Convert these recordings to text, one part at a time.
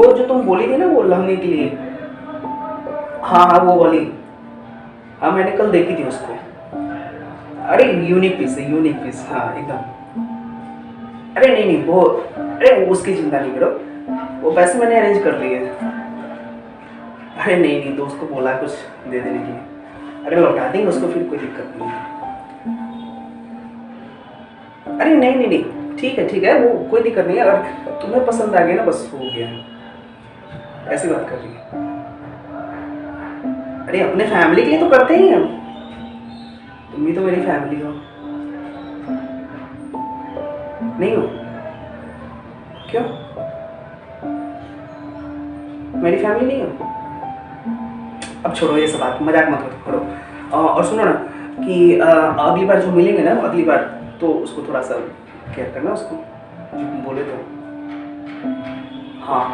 वो जो तुम बोली थी ना वो लहंगे के लिए, हाँ हाँ वो वाली, हाँ मैंने कल देखी थी उसको। अरे यूनिक पीस है, यूनिक पीस, हाँ एकदम। अरे नहीं नहीं वो, अरे वो उसकी चिंता नहीं करो, वो पैसे मैंने अरेंज कर लिए। अरे नहीं नहीं, दोस्त को बोला कुछ दे देने के लिए, अरे लौटा देंगे उसको, फिर कोई दिक्कत नहीं है। अरे नहीं नहीं नहीं, ठीक है, वो कोई दिक्कत नहीं है, अगर तुम्हें पसंद आ गया ना बस हो गया, ऐसी बात कर रही है। अरे अपने फैमिली के लिए तो करते ही हम, तुम भी तो मेरी फैमिली हो। नहीं हो? क्यों? मेरी फैमिली नहीं हो? अब छोड़ो ये सब बात, मजाक मत करो। और सुनो ना कि अगली बार जो मिलेंगे ना, अगली बार तो उसको थोड़ा सा केयर करना, उसको जो तुम बोले तो। हाँ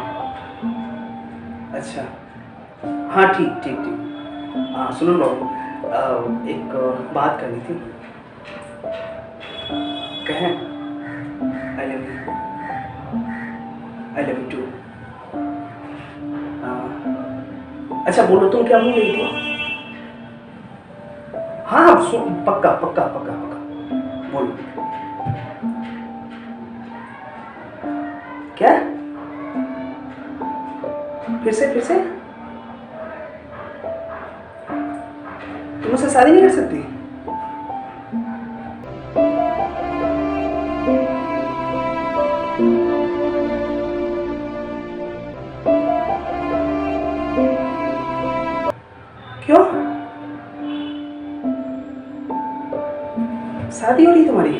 अच्छा, हाँ ठीक। हाँ सुनो ना, एक बात करनी थी। कहें? I love you too. अच्छा बोलो, तुम क्या बोल रही थी? हाँ पक्का बोलो। क्या? फिर से तुम मुझसे शादी नहीं कर सकती? क्यों? शादी हो रही तुम्हारी?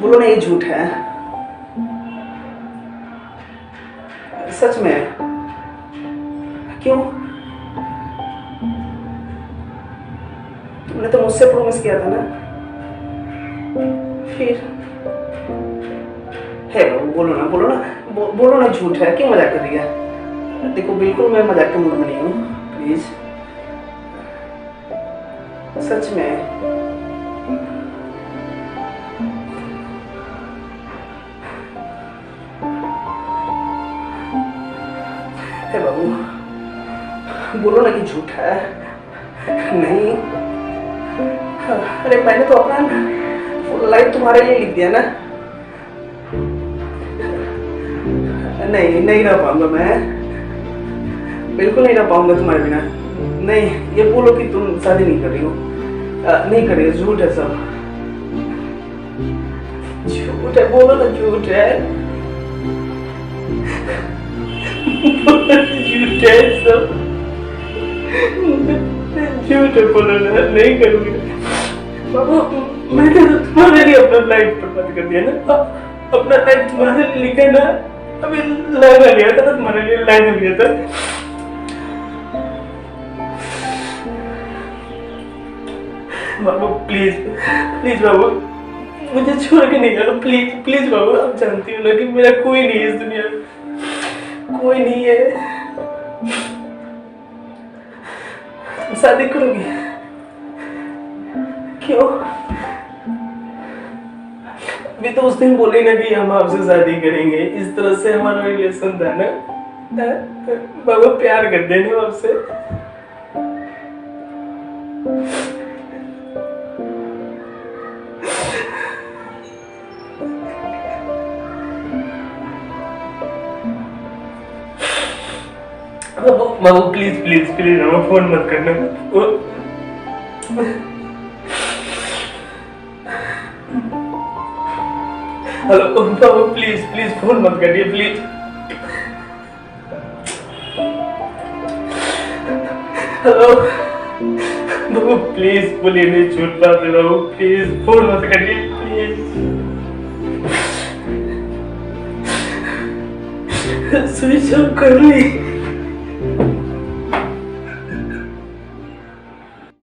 बोलो ना, ये झूठ है? सच में? क्यों? तुमने तो मुझसे प्रॉमिस किया था ना। फिर है बोलो ना झूठ है, क्यों मजाक कर रही है? देखो बिल्कुल मैं मजाक के मूड में नहीं हूँ, प्लीज सच में। हे बाबू बोलो ना कि झूठ है। नहीं, अरे मैंने तो अपना फुल लाइफ तुम्हारे लिए लिख दिया ना। नहीं रह पाऊंगा मैं, बिल्कुल नहीं रह पाऊंगा तुम्हारे बिना। नहीं, ये बोलो कि तुम शादी नहीं कर रही हो। नहीं कर रही हो, झूठ है सब, झूठ है, बोलो ना झूठ है। झूठ है सब, झूठ है, बोलो ना नहीं करूंगी। बाबू मैंने तो तुम्हारे लिए अपना लाइफ बर्बाद कर दिया ना, अपना लाइफ तुम्हारे लिए लिखा ना, अभी लहंगा लिया था ना तुम्हारे लिए, लहंगा लिया था। बाबू प्लीज बाबू मुझे छोड़ के नहीं जाना, प्लीज बाबू। आप जानती हो ना कि मेरा कोई नहीं है इस दुनिया में, कोई नहीं है। शादी करोगी? क्यों? अभी तो उस दिन बोले ना कि हम आपसे शादी करेंगे, इस तरह से हमारा रिलेशन था ना। बाबू प्यार कर देने आपसे। बाबू प्लीज बाबू फोन मत करना। हेलो बाबू प्लीज फोन मत करिए प्लीज। हेलो बाबू प्लीज बोलिए, नहीं झूठ बात है बाबू, प्लीज फोन मत करिए प्लीज। स्विच ऑफ कर ली।